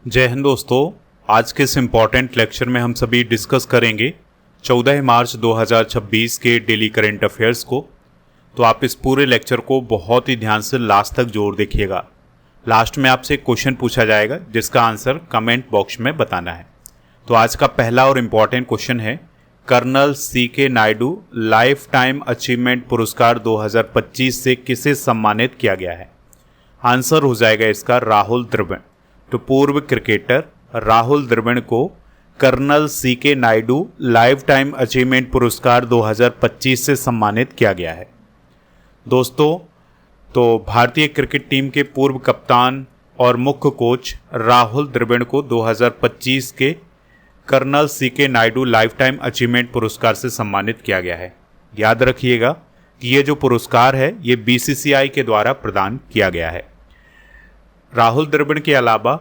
जय हिंद दोस्तों। आज के इस इम्पॉर्टेंट लेक्चर में हम सभी डिस्कस करेंगे 14 मार्च 2026 के डेली करंट अफेयर्स को। तो आप इस पूरे लेक्चर को बहुत ही ध्यान से लास्ट तक जोर देखिएगा। लास्ट में आपसे एक क्वेश्चन पूछा जाएगा जिसका आंसर कमेंट बॉक्स में बताना है। तो आज का पहला और इम्पॉर्टेंट क्वेश्चन है, Colonel C.K. Naidu lifetime achievement पुरस्कार 2025 से किसे सम्मानित किया गया है। आंसर हो जाएगा इसका राहुल द्रविड़। तो पूर्व क्रिकेटर राहुल द्रविड़ को Colonel C.K. Naidu lifetime achievement पुरस्कार 2025 से सम्मानित किया गया है। दोस्तों, तो भारतीय क्रिकेट टीम के पूर्व कप्तान और मुख्य कोच राहुल द्रविड़ को 2025 के Colonel C.K. Naidu lifetime achievement पुरस्कार से सम्मानित किया गया है। याद रखिएगा कि ये जो पुरस्कार है ये BCCI के द्वारा प्रदान किया गया है। राहुल द्रविड़ के अलावा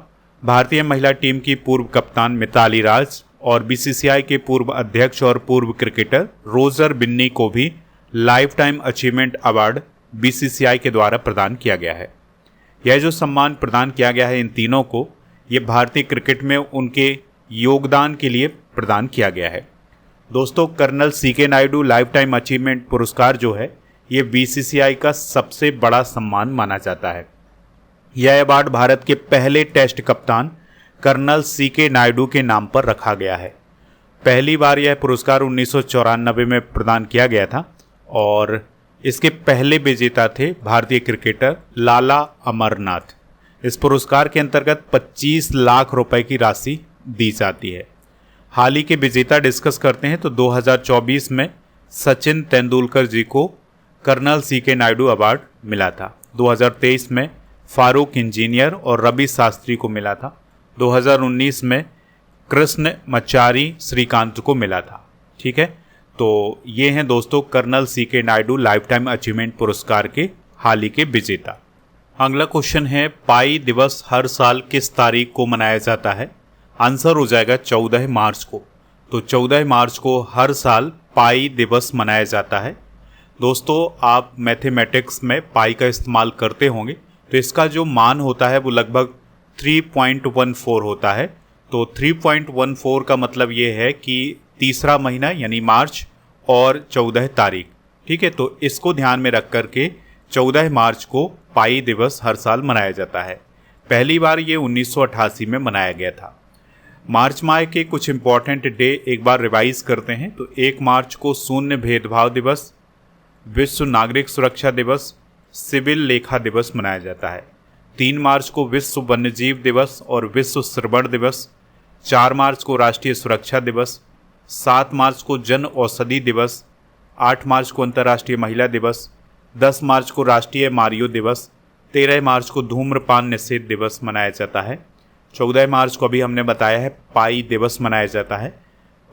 भारतीय महिला टीम की पूर्व कप्तान मिताली राज और BCCI के पूर्व अध्यक्ष और पूर्व क्रिकेटर रोजर बिन्नी को भी life time achievement award BCCI के द्वारा प्रदान किया गया है। यह जो सम्मान प्रदान किया गया है इन तीनों को, ये भारतीय क्रिकेट में उनके योगदान के लिए प्रदान किया गया है। दोस्तों, Colonel C.K. Naidu lifetime achievement पुरस्कार जो है ये BCCI का सबसे बड़ा सम्मान माना जाता है। यह अवार्ड भारत के पहले टेस्ट कप्तान कर्नल C.K. नायडू के नाम पर रखा गया है। पहली बार यह पुरस्कार 1994 में प्रदान किया गया था और इसके पहले विजेता थे भारतीय क्रिकेटर लाला अमरनाथ। इस पुरस्कार के अंतर्गत 25 लाख रुपए की राशि दी जाती है। हाल ही के विजेता डिस्कस करते हैं तो 2024 में सचिन तेंदुलकर जी को कर्नल C.K. नायडू अवार्ड मिला था। 2023 में फारूक इंजीनियर और रवि शास्त्री को मिला था। 2019 में कृष्ण मचारी श्रीकांत को मिला था। ठीक है, तो ये हैं दोस्तों Colonel C.K. Naidu lifetime achievement पुरस्कार के हाल ही के विजेता। अगला क्वेश्चन है, पाई दिवस हर साल किस तारीख को मनाया जाता है। आंसर हो जाएगा 14 मार्च को। तो 14 मार्च को हर साल पाई दिवस मनाया जाता है। दोस्तों, आप मैथमेटिक्स में पाई का इस्तेमाल करते होंगे, तो इसका जो मान होता है वो लगभग 3.14 होता है। तो 3.14 का मतलब ये है कि तीसरा महीना यानी मार्च और 14 तारीख। ठीक है, तो इसको ध्यान में रख करके 14 मार्च को पाई दिवस हर साल मनाया जाता है। पहली बार ये 1988 में मनाया गया था। मार्च माह के कुछ इंपॉर्टेंट डे एक बार रिवाइज करते हैं। तो 1 मार्च को शून्य भेदभाव दिवस, विश्व नागरिक सुरक्षा दिवस, सिविल लेखा दिवस मनाया जाता है। 3 मार्च को विश्व वन्यजीव दिवस और विश्व श्रवण दिवस। 4 मार्च को राष्ट्रीय सुरक्षा दिवस। 7 मार्च को जन औषधि दिवस। 8 मार्च को अंतर्राष्ट्रीय महिला दिवस। 10 मार्च को राष्ट्रीय मारियो दिवस। 13 मार्च को धूम्रपान निषेध दिवस मनाया जाता है। 14 मार्च को अभी हमने बताया है पाई दिवस मनाया जाता है।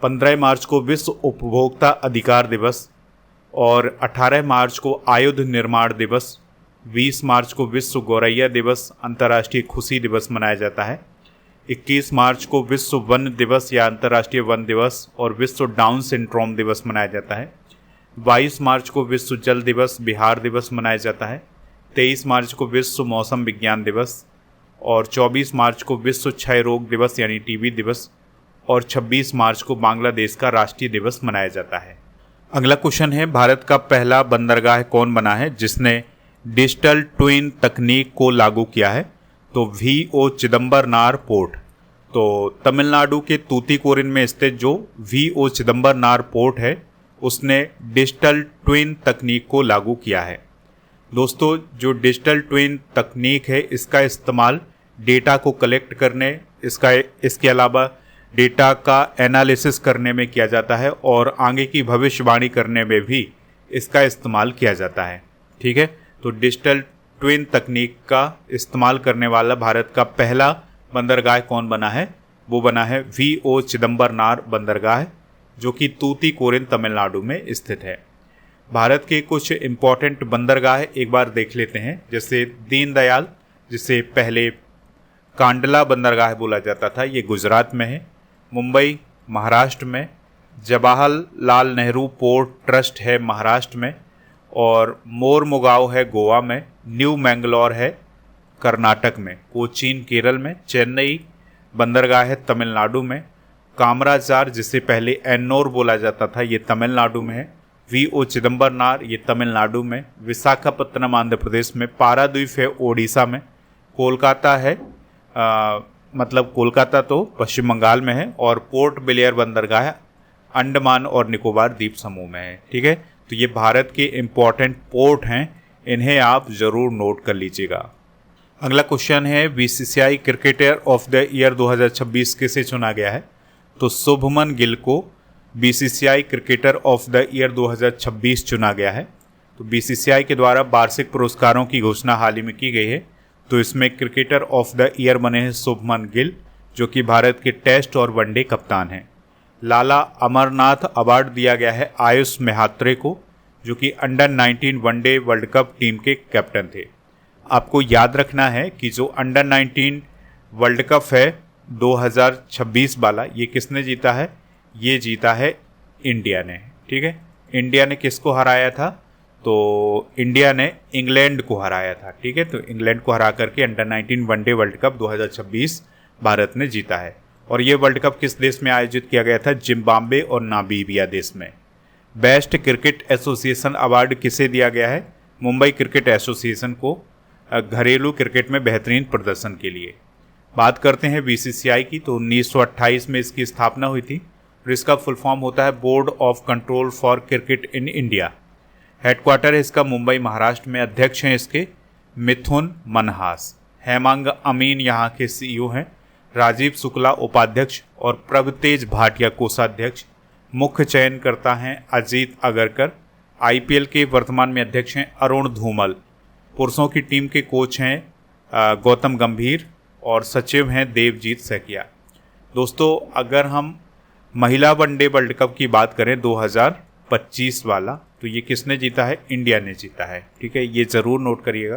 15 मार्च को विश्व उपभोक्ता अधिकार दिवस और 18 मार्च को आयुध निर्माण दिवस। 20 मार्च को विश्व गौरैया दिवस अंतर्राष्ट्रीय खुशी दिवस मनाया जाता है। 21 मार्च को विश्व वन दिवस या अंतर्राष्ट्रीय वन दिवस और विश्व डाउन सिंड्रोम दिवस मनाया जाता है। 22 मार्च को विश्व जल दिवस बिहार दिवस मनाया जाता है। 23 मार्च को विश्व मौसम विज्ञान दिवस और 24 मार्च को विश्व क्षय रोग दिवस यानी TB दिवस और 26 मार्च को बांग्लादेश का राष्ट्रीय दिवस मनाया जाता है। अगला क्वेश्चन है, भारत का पहला बंदरगाह कौन बना है जिसने डिजिटल ट्विन तकनीक को लागू किया है। तो V.O. चिदम्बरनार पोर्ट। तो तमिलनाडु के तूतीकोरिन में स्थित जो V.O. चिदम्बरनार पोर्ट है उसने डिजिटल ट्विन तकनीक को लागू किया है। दोस्तों, जो डिजिटल ट्विन तकनीक है इसका इस्तेमाल डेटा को कलेक्ट करने, इसके अलावा डेटा का एनालिसिस करने में किया जाता है और आगे की भविष्यवाणी करने में भी इसका इस्तेमाल किया जाता है। ठीक है, तो डिजिटल ट्विन तकनीक का इस्तेमाल करने वाला भारत का पहला बंदरगाह कौन बना है, वो बना है V.O. चिदम्बरनार बंदरगाह जो कि तूतीकोरिन तमिलनाडु में स्थित है। भारत के कुछ इम्पोर्टेंट बंदरगाह एक बार देख लेते हैं, जैसे दीनदयाल, जिसे पहले कांडला बंदरगाह बोला जाता था, ये गुजरात में है। मुंबई महाराष्ट्र में। जवाहरलाल नेहरू पोर्ट ट्रस्ट है महाराष्ट्र में और मोरमुगांव है गोवा में। न्यू मैंगलोर है कर्नाटक में। कोचीन केरल में। चेन्नई बंदरगाह है तमिलनाडु में। कामराजार, जिसे पहले एन्नोर बोला जाता था, ये तमिलनाडु में है। वीओ चिदम्बरनार, ये तमिलनाडु में। विशाखापत्तनम आंध्र प्रदेश में। पारादीप है ओडिशा में। कोलकाता है मतलब कोलकाता तो पश्चिम बंगाल में है। और पोर्ट ब्लेयर बंदरगाह अंडमान और निकोबार द्वीप समूह में है। ठीक है, तो ये भारत के इम्पॉर्टेंट पोर्ट हैं, इन्हें आप ज़रूर नोट कर लीजिएगा। अगला क्वेश्चन है BCCI cricketer of the year 2026 किसे चुना गया है? तो शुभमन गिल को BCCI cricketer of the year 2026 चुना गया है। तो बीसीसीआई के द्वारा वार्षिक पुरस्कारों की घोषणा हाल ही में की गई है। तो इसमें क्रिकेटर ऑफ द ईयर बने हैं शुभमन गिल, जो कि भारत के टेस्ट और वनडे कप्तान हैं। लाला अमरनाथ अवार्ड दिया गया है आयुष मेहात्रे को, जो कि under 19 one day world cup team के कैप्टन थे। आपको याद रखना है कि जो अंडर 19 वर्ल्ड कप है 2026 वाला, ये किसने जीता है? ये जीता है इंडिया ने। ठीक है, इंडिया ने किसको हराया था? तो इंडिया ने इंग्लैंड को हराया था। ठीक है, तो इंग्लैंड को हरा करके under 19 one day world cup 2026 Bharat ने जीता है। और ये वर्ल्ड कप किस देश में आयोजित किया गया था? जिम्बाब्वे और नामीबिया देश में। बेस्ट क्रिकेट एसोसिएशन अवार्ड किसे दिया गया है? मुंबई क्रिकेट एसोसिएशन को, घरेलू क्रिकेट में बेहतरीन प्रदर्शन के लिए। बात करते हैं बीसीसीआई की, तो 1928 में इसकी स्थापना हुई थी और इसका फुल फॉर्म होता है board of control for cricket in India. Headquarter है इसका मुंबई महाराष्ट्र में। अध्यक्ष हैं इसके मिथुन मनहास। हेमांग अमीन यहाँ के सीईओ हैं। राजीव शुक्ला उपाध्यक्ष और प्रभतेज भाटिया कोषाध्यक्ष। मुख्य चयनकर्ता हैं अजीत अगरकर। आईपीएल के वर्तमान में अध्यक्ष हैं अरुण धूमल। पुरुषों की टीम के कोच हैं गौतम गंभीर और सचिव हैं देवजीत सैकिया। दोस्तों, अगर हम महिला वनडे वर्ल्ड कप की बात करें 2025 वाला, तो ये किसने जीता है? इंडिया ने जीता है। ठीक है, ये ज़रूर नोट करिएगा।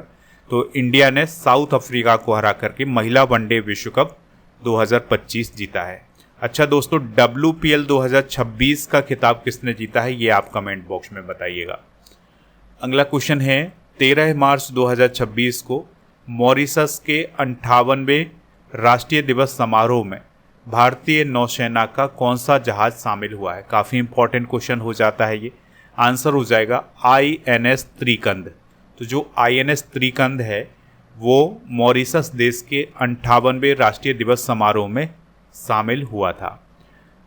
तो इंडिया ने साउथ अफ्रीका को हरा करके महिला वनडे विश्व कप 2025 जीता है। अच्छा दोस्तों, WPL 2026 का खिताब किसने जीता है? ये आप कमेंट बॉक्स में बताइएगा। अगला क्वेश्चन है 13 मार्च 2026 को मॉरिशस के 58वें राष्ट्रीय दिवस समारोह में भारतीय नौसेना का कौन सा जहाज शामिल हुआ है? काफ़ी इंपॉर्टेंट क्वेश्चन हो जाता है ये। आंसर हो जाएगा INS त्रिकंद। तो जो INS त्रिकंद है वो मॉरिशस देश के 58वें राष्ट्रीय दिवस समारोह में शामिल हुआ था।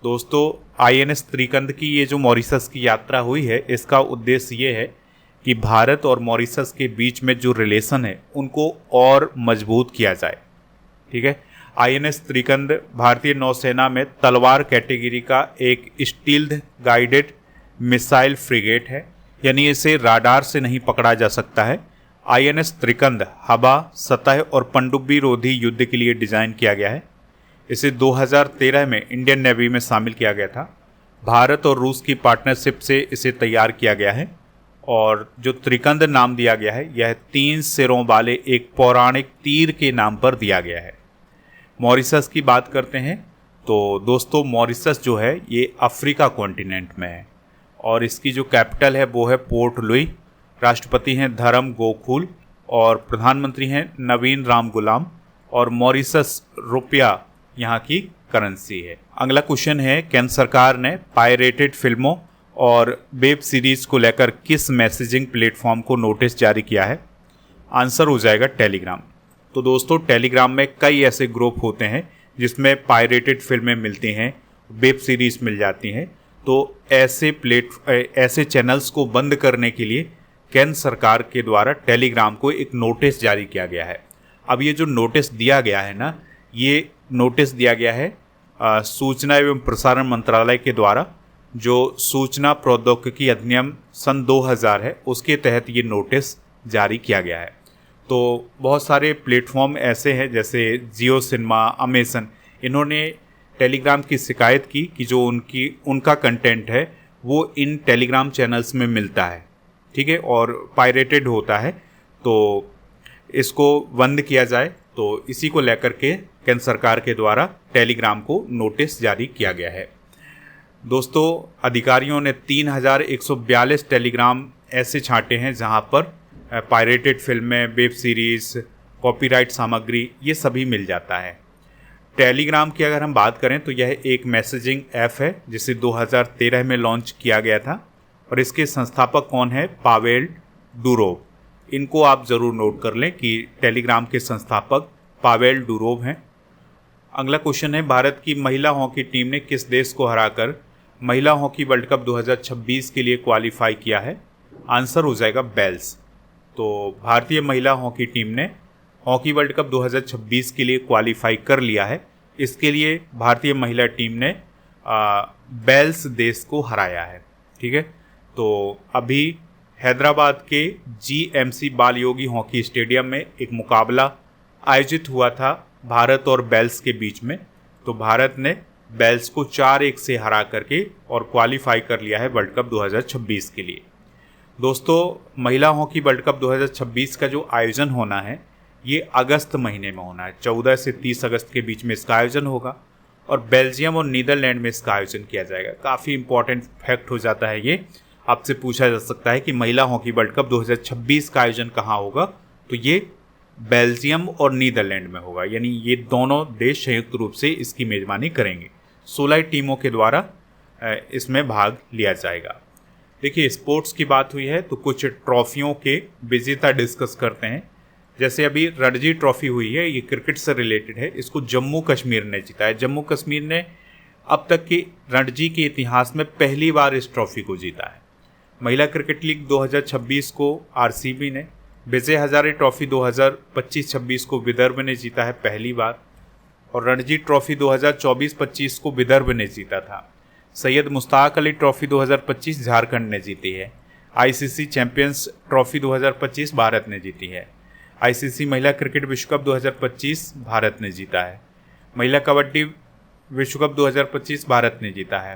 दोस्तों, INS त्रिकंद की ये जो मॉरिशस की यात्रा हुई है, इसका उद्देश्य ये है कि भारत और मॉरिशस के बीच में जो रिलेशन है उनको और मजबूत किया जाए। ठीक है, INS त्रिकंद भारतीय नौसेना में तलवार कैटेगरी का एक स्टील्थ गाइडेड मिसाइल फ्रिगेट है, यानी इसे राडार से नहीं पकड़ा जा सकता है। INS त्रिकंद हवा, सतह और पनडुब्बी रोधी युद्ध के लिए डिज़ाइन किया गया है। इसे 2013 में इंडियन नेवी में शामिल किया गया था। भारत और रूस की पार्टनरशिप से इसे तैयार किया गया है और जो त्रिकंद नाम दिया गया है यह 3 सिरों वाले एक पौराणिक तीर के नाम पर दिया गया है। मॉरिशस की बात करते हैं तो दोस्तों, मॉरिशस जो है ये अफ्रीका कॉन्टिनेंट में है और इसकी जो कैपिटल है वो है पोर्ट लुई। राष्ट्रपति हैं धर्म गोकुल और प्रधानमंत्री हैं नवीन राम गुलाम और मॉरिशस रुपया यहाँ की करेंसी है। अगला क्वेश्चन है केंद्र सरकार ने पायरेटेड फिल्मों और वेब सीरीज को लेकर किस मैसेजिंग प्लेटफॉर्म को नोटिस जारी किया है? आंसर हो जाएगा टेलीग्राम। तो दोस्तों, टेलीग्राम में कई ऐसे ग्रुप होते हैं जिसमें पायरेटेड फिल्में मिलती हैं, वेब सीरीज मिल जाती हैं। तो ऐसे चैनल्स को बंद करने के लिए केंद्र सरकार के द्वारा टेलीग्राम को एक नोटिस जारी किया गया है। अब ये जो नोटिस दिया गया है ना, ये नोटिस दिया गया है सूचना एवं प्रसारण मंत्रालय के द्वारा, जो सूचना प्रौद्योगिकी अधिनियम सन 2000 है उसके तहत ये नोटिस जारी किया गया है। तो बहुत सारे प्लेटफॉर्म ऐसे हैं जैसे जियो सिनेमा, अमेजन, इन्होंने टेलीग्राम की शिकायत की कि जो उनका कंटेंट है वो इन टेलीग्राम चैनल्स में मिलता है, ठीक है, और पायरेटेड होता है, तो इसको बंद किया जाए। तो इसी को लेकर के केंद्र सरकार के द्वारा टेलीग्राम को नोटिस जारी किया गया है। दोस्तों, अधिकारियों ने 3142 टेलीग्राम ऐसे छांटे हैं जहां पर पायरेटेड फिल्में, वेब सीरीज़, कॉपीराइट सामग्री ये सभी मिल जाता है। टेलीग्राम की अगर हम बात करें तो यह एक मैसेजिंग ऐप है जिसे 2013 में लॉन्च किया गया था और इसके संस्थापक कौन है? Pavel Durov. इनको आप ज़रूर नोट कर लें कि टेलीग्राम के संस्थापक पावेल डुरोव हैं। अगला क्वेश्चन है, भारत की महिला हॉकी टीम ने किस देश को हराकर महिला हॉकी वर्ल्ड कप 2026 के लिए क्वालिफाई किया है? आंसर हो जाएगा वेल्स। तो भारतीय महिला हॉकी टीम ने हॉकी वर्ल्ड कप 2026 के लिए क्वालिफाई कर लिया है। इसके लिए भारतीय महिला टीम ने वेल्स देश को हराया है। ठीक है, तो अभी हैदराबाद के GMC बाल योगी हॉकी स्टेडियम में एक मुकाबला आयोजित हुआ था भारत और वेल्स के बीच में। तो भारत ने वेल्स को 4-1 से हरा करके और क्वालिफाई कर लिया है वर्ल्ड कप 2026 के लिए। दोस्तों, महिला हॉकी वर्ल्ड कप 2026 का जो आयोजन होना है ये अगस्त महीने में होना है। 14 से 30 अगस्त के बीच में इसका आयोजन होगा और बेल्जियम और नीदरलैंड में इसका आयोजन किया जाएगा। काफ़ी इंपॉर्टेंट फैक्ट हो जाता है ये। आपसे पूछा जा सकता है कि महिला हॉकी वर्ल्ड कप 2026 का आयोजन कहाँ होगा? तो ये बेल्जियम और नीदरलैंड में होगा, यानी ये दोनों देश संयुक्त रूप से इसकी मेज़बानी करेंगे। 16 टीमों के द्वारा इसमें भाग लिया जाएगा। देखिए, स्पोर्ट्स की बात हुई है तो कुछ ट्रॉफियों के विजेता डिस्कस करते हैं। जैसे अभी रणजी ट्रॉफी हुई है, ये क्रिकेट से रिलेटेड है। इसको जम्मू कश्मीर ने जीता है। जम्मू कश्मीर ने अब तक के रणजी के इतिहास में पहली बार इस ट्रॉफी को जीता है। महिला क्रिकेट लीग 2026 को RCB ने, विजय हजारे ट्रॉफी 2025-26 को विदर्भ ने जीता है पहली बार, और रणजी ट्रॉफी 2024-25 को विदर्भ ने जीता था। सैयद मुश्ताक अली ट्रॉफी 2025 झारखंड ने जीती है। ICC चैंपियंस ट्रॉफी 2025 भारत ने जीती है। ICC महिला क्रिकेट विश्व कप 2025 भारत ने जीता है। महिला कबड्डी विश्व कप 2025 भारत ने जीता है।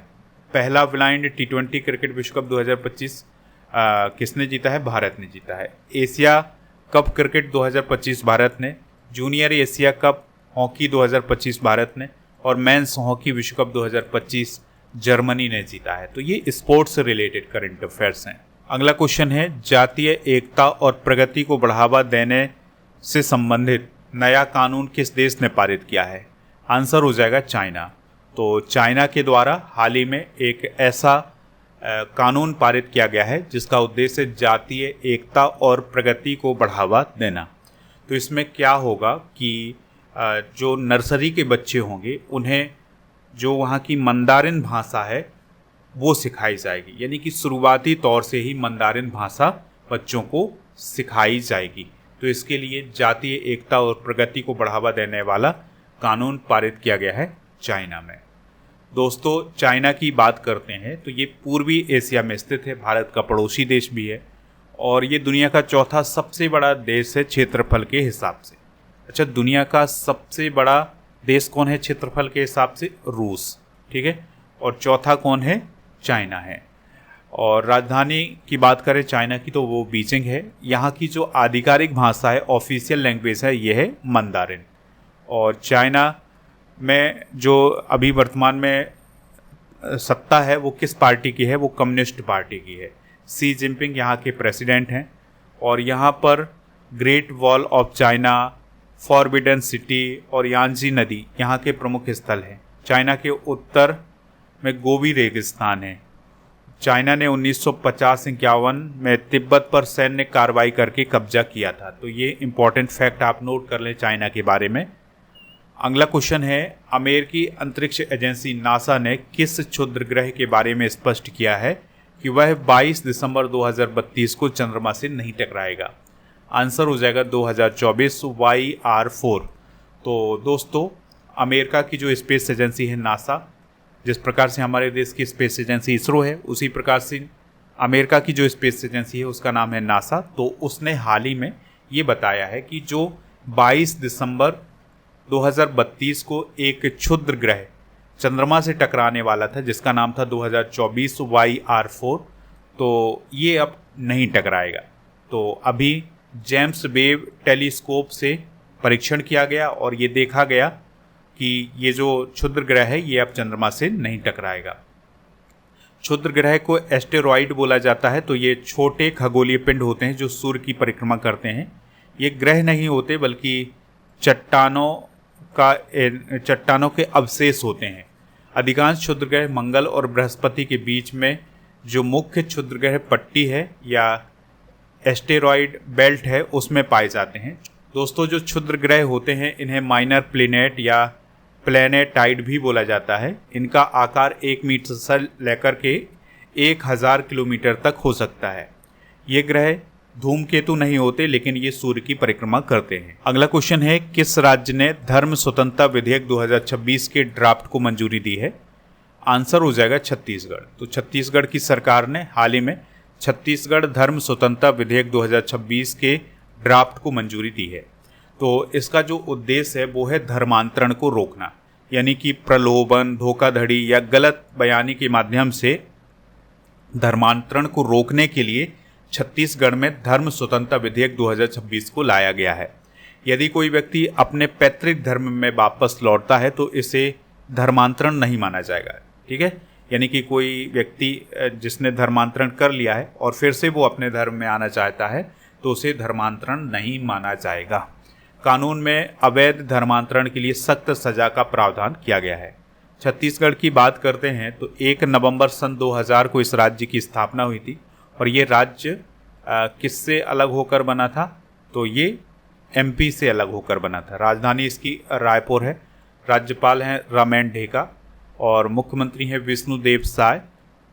पहला ब्लाइंड T20 क्रिकेट विश्व कप 2025 किसने जीता है? भारत ने जीता है। एशिया कप क्रिकेट 2025 भारत ने, junior Asia cup hockey 2025 Bharat ने, और मेंस हॉकी विश्व कप 2025 जर्मनी ने जीता है। तो ये स्पोर्ट्स से रिलेटेड करंट अफेयर्स हैं। अगला क्वेश्चन है, जातीय एकता और प्रगति को बढ़ावा देने से संबंधित नया कानून किस देश ने पारित किया है? आंसर हो जाएगा चाइना। तो चाइना के द्वारा हाल ही में एक ऐसा कानून पारित किया गया है जिसका उद्देश्य जातीय एकता और प्रगति को बढ़ावा देना। तो इसमें क्या होगा कि जो नर्सरी के बच्चे होंगे उन्हें जो वहाँ की मंदारिन भाषा है वो सिखाई जाएगी, यानी कि शुरुआती तौर से ही मंदारिन भाषा बच्चों को सिखाई जाएगी। तो इसके लिए जातीय एकता और प्रगति को बढ़ावा देने वाला कानून पारित किया गया है चाइना में। दोस्तों, चाइना की बात करते हैं तो ये पूर्वी एशिया में स्थित है, भारत का पड़ोसी देश भी है और ये दुनिया का चौथा सबसे बड़ा देश है क्षेत्रफल के हिसाब से। अच्छा, दुनिया का सबसे बड़ा देश कौन है क्षेत्रफल के हिसाब से? रूस। ठीक है, और चौथा कौन है? चाइना है। और राजधानी की बात करें चाइना की तो वो बीजिंग है। यहाँ की जो आधिकारिक भाषा है, ऑफिशियल लैंग्वेज है, ये है मंदारिन। और चाइना में जो अभी वर्तमान में सत्ता है वो किस पार्टी की है? वो कम्युनिस्ट पार्टी की है। शी जिनपिंग यहाँ के प्रेसिडेंट हैं और यहाँ पर great wall of China, forbidden city और यांजी नदी यहाँ के प्रमुख स्थल हैं। चाइना के उत्तर में गोबी रेगिस्तान है। चाइना ने 1950-51 में तिब्बत पर सैन्य कार्रवाई करके कब्जा किया था। तो ये इंपॉर्टेंट फैक्ट आप नोट कर लें चाइना के बारे में। अगला क्वेश्चन है, अमेरिकी अंतरिक्ष एजेंसी नासा ने किस क्षुद्र ग्रह के बारे में स्पष्ट किया है कि वह 22 दिसंबर 2032 को चंद्रमा से नहीं टकराएगा? आंसर हो जाएगा 2024 YR4। तो दोस्तों, अमेरिका की जो स्पेस एजेंसी है नासा, जिस प्रकार से हमारे देश की स्पेस एजेंसी इसरो है, उसी प्रकार से अमेरिका की जो स्पेस एजेंसी है उसका नाम है नासा। तो उसने हाल ही में ये बताया है कि जो 22 दिसंबर 2032 को एक क्षुद्र ग्रह चंद्रमा से टकराने वाला था जिसका नाम था 2024 YR4, तो ये अब नहीं टकराएगा। तो अभी जेम्स वेब टेलीस्कोप से परीक्षण किया गया और ये देखा गया कि ये जो क्षुद्र ग्रह है ये अब चंद्रमा से नहीं टकराएगा। क्षुद्र ग्रह को एस्टेरॉइड बोला जाता है। तो ये छोटे खगोलीय पिंड होते हैं जो सूर्य की परिक्रमा करते हैं। ये ग्रह नहीं होते बल्कि चट्टानों का चट्टानों के अवशेष होते हैं। अधिकांश क्षुद्रग्रह मंगल और बृहस्पति के बीच में जो मुख्य क्षुद्रग्रह पट्टी है या एस्टेरॉयड बेल्ट है उसमें पाए जाते हैं। दोस्तों, जो क्षुद्रग्रह होते हैं इन्हें माइनर प्लेनेट या प्लैनेटाइड भी बोला जाता है। इनका आकार 1 मीटर से लेकर के 1000 किलोमीटर तक हो सकता है। ये ग्रह धूमकेतु नहीं होते, लेकिन ये सूर्य की परिक्रमा करते हैं। अगला क्वेश्चन है, किस राज्य ने धर्म स्वतंत्रता विधेयक 2026 के ड्राफ्ट को मंजूरी दी है? आंसर हो जाएगा छत्तीसगढ़। तो छत्तीसगढ़ की सरकार ने हाल ही में छत्तीसगढ़ धर्म स्वतंत्रता विधेयक 2026 के ड्राफ्ट को मंजूरी दी है। तो इसका जो उद्देश्य है वो है धर्मांतरण को रोकना, यानी कि प्रलोभन, धोखाधड़ी या गलत बयानी के माध्यम से धर्मांतरण को रोकने के लिए छत्तीसगढ़ में धर्म स्वतंत्रता विधेयक 2026 को लाया गया है। यदि कोई व्यक्ति अपने पैतृक धर्म में वापस लौटता है तो इसे धर्मांतरण नहीं माना जाएगा। ठीक है, यानी कि कोई व्यक्ति जिसने धर्मांतरण कर लिया है और फिर से वो अपने धर्म में आना चाहता है तो उसे धर्मांतरण नहीं माना जाएगा। कानून में अवैध धर्मांतरण के लिए सख्त सजा का प्रावधान किया गया है। छत्तीसगढ़ की बात करते हैं तो 1 नवंबर सन 2000 को इस राज्य की स्थापना हुई थी और ये राज्य किससे अलग होकर बना था? तो ये एमपी से अलग होकर बना था। राजधानी इसकी रायपुर है। राज्यपाल हैं रमेन ढेका और मुख्यमंत्री हैं विष्णुदेव साय।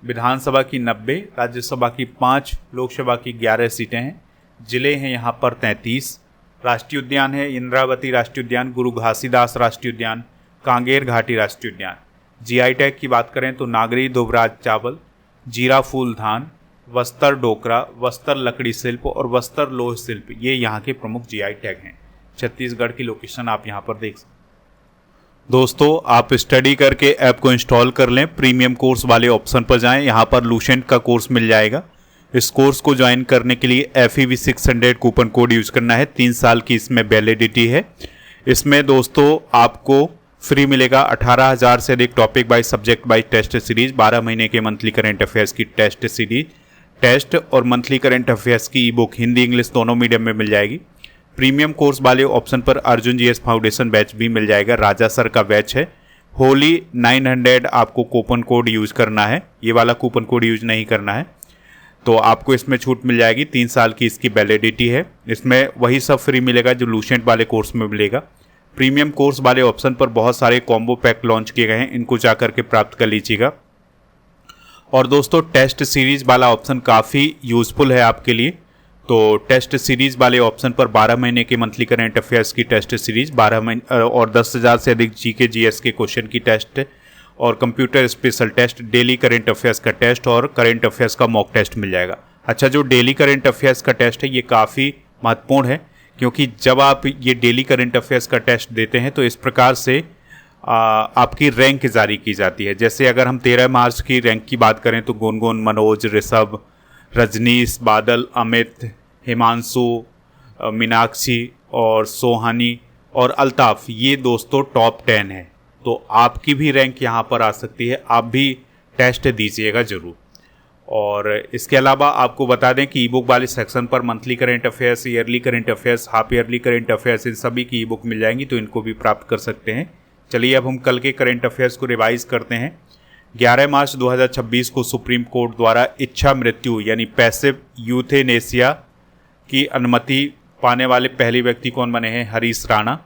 विधानसभा की 90, राज्यसभा की 5, लोकसभा की 11 सीटें हैं। जिले हैं यहाँ पर 33। राष्ट्रीय उद्यान है इंद्रावती राष्ट्रीय उद्यान, गुरु घासीदास राष्ट्रीय उद्यान, कांगेर घाटी राष्ट्रीय उद्यान। जीआई टैग की बात करें तो नागरी दुबराज चावल, जीरा फूल धान, वस्त्र डोकरा, वस्त्र लकड़ी शिल्प और वस्त्र लोह शिल्प, ये यहाँ के प्रमुख जीआई टैग हैं। छत्तीसगढ़ की लोकेशन आप यहाँ पर देख सकते हैं। दोस्तों, आप स्टडी करके ऐप को इंस्टॉल कर लें। प्रीमियम कोर्स वाले ऑप्शन पर जाएं, यहाँ पर लूसेंट का कोर्स मिल जाएगा। इस कोर्स को ज्वाइन करने के लिए FEV 600 कूपन कोड यूज करना है। 3 साल की इसमें वैलिडिटी है। इसमें दोस्तों आपको फ्री मिलेगा 18,000 से अधिक topic by subject by test series, 12 महीने के मंथली करंट अफेयर्स की टेस्ट सीरीज, टेस्ट और मंथली करंट अफेयर्स की e book Hindi English medium मीडियम में मिल जाएगी। प्रीमियम कोर्स वाले ऑप्शन पर अर्जुन GS फाउंडेशन बैच भी मिल जाएगा। राजा सर का बैच है। होली 900 आपको कूपन कोड यूज करना है, ये वाला कूपन कोड यूज नहीं करना है, तो आपको इसमें छूट मिल जाएगी। 3 साल की इसकी वैलिडिटी है। इसमें वही सब फ्री मिलेगा जो लूसेंट वाले कोर्स में मिलेगा। प्रीमियम कोर्स वाले ऑप्शन पर बहुत सारे कॉम्बो पैक लॉन्च किए गए हैं, इनको जाकर के प्राप्त कर लीजिएगा। और दोस्तों, टेस्ट सीरीज वाला ऑप्शन काफ़ी यूजफुल है आपके लिए। तो टेस्ट सीरीज वाले ऑप्शन पर 12 महीने के मंथली करंट अफेयर्स की टेस्ट सीरीज, 12 महीने और 10,000 से अधिक GK GS के क्वेश्चन की टेस्ट और computer special test, daily current affairs का टेस्ट और करंट अफेयर्स का मॉक टेस्ट मिल जाएगा। अच्छा, जो डेली करंट अफेयर्स का टेस्ट है ये काफ़ी महत्वपूर्ण है, क्योंकि जब आप ये डेली करंट अफेयर्स का टेस्ट देते हैं तो इस प्रकार से आपकी रैंक जारी की जाती है। जैसे अगर हम 13 मार्च की रैंक की बात करें तो गुनगुन, मनोज, ऋषभ, रजनीश, बादल, अमित, हिमांशु, मीनाक्षी और सोहानी और अल्ताफ, ये दोस्तों टॉप 10 है। तो आपकी भी रैंक यहाँ पर आ सकती है, आप भी टेस्ट दीजिएगा ज़रूर। और इसके अलावा आपको बता दें कि ई बुक वाले सेक्शन पर monthly current affairs, yearly current affairs, half yearly current affairs, इन सभी की ई बुक मिल जाएंगी, तो इनको भी प्राप्त कर सकते हैं। चलिए अब हम कल के करंट अफेयर्स को रिवाइज करते हैं। 11 मार्च 2026 को सुप्रीम कोर्ट द्वारा इच्छा मृत्यु यानी पैसिव यूथेनेसिया की अनुमति पाने वाले पहले व्यक्ति कौन बने हैं? हरीश राणा।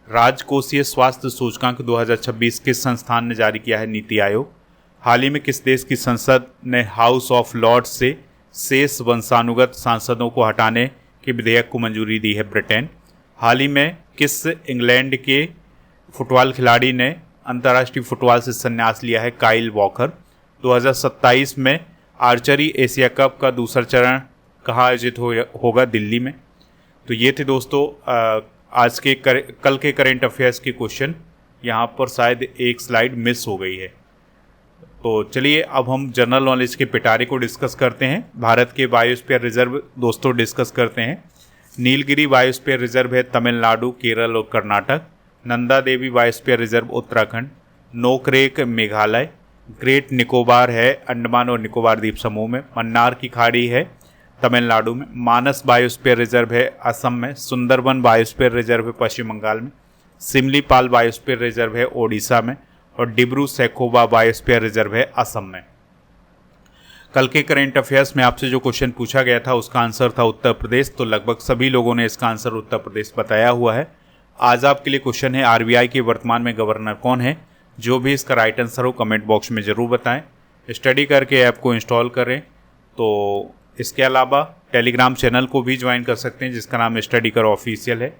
राजकोषीय स्वास्थ्य सूचकांक 2026 किस संस्थान ने जारी किया है? नीति आयोग। हाल ही में किस देश की संसद ने हाउस ऑफ लॉर्ड्स से शेष वंशानुगत सांसदों को हटाने के विधेयक को मंजूरी दी है? ब्रिटेन। हाल ही में किस इंग्लैंड के फुटबॉल खिलाड़ी ने अंतर्राष्ट्रीय फुटबॉल से संन्यास लिया है? Kyle walker. 2027 में आर्चरी एशिया कप का दूसरा चरण कहाँ आयोजित होगा? दिल्ली में। तो ये थे दोस्तों आज के कल के करंट अफेयर्स के क्वेश्चन। यहाँ पर शायद एक स्लाइड मिस हो गई है, तो चलिए अब हम जनरल नॉलेज के पिटारे को डिस्कस करते हैं। भारत के बायोस्फीयर रिजर्व दोस्तों डिस्कस करते हैं। नीलगिरी बायोस्फीयर रिजर्व है तमिलनाडु, केरल और Karnataka. Nanda Devi biosphere reserve Uttarakhand. Nokrek Meghalaya. Great Nicobar है अंडमान और निकोबार द्वीप समूह में। मन्नार की खाड़ी है तमिलनाडु में। मानस बायोस्फीयर रिजर्व है असम में। सुंदरबन बायोस्फीयर रिजर्व है पश्चिम बंगाल में। सिमलीपाल बायोस्फीयर रिजर्व है ओडिशा में, और डिब्रू सैखोवा बायोस्फीयर रिजर्व है असम में। कल के करेंट अफेयर्स में आपसे जो क्वेश्चन पूछा गया था उसका आंसर था उत्तर प्रदेश, तो लगभग सभी लोगों ने इसका आंसर उत्तर प्रदेश बताया हुआ है। आज आपके लिए क्वेश्चन है आरबीआई के वर्तमान में गवर्नर कौन है? जो भी इसका राइट आंसर हो कमेंट बॉक्स में ज़रूर बताएं। स्टडी करके ऐप को इंस्टॉल करें। तो इसके अलावा टेलीग्राम चैनल को भी ज्वाइन कर सकते हैं जिसका नाम स्टडी कर ऑफिशियल है।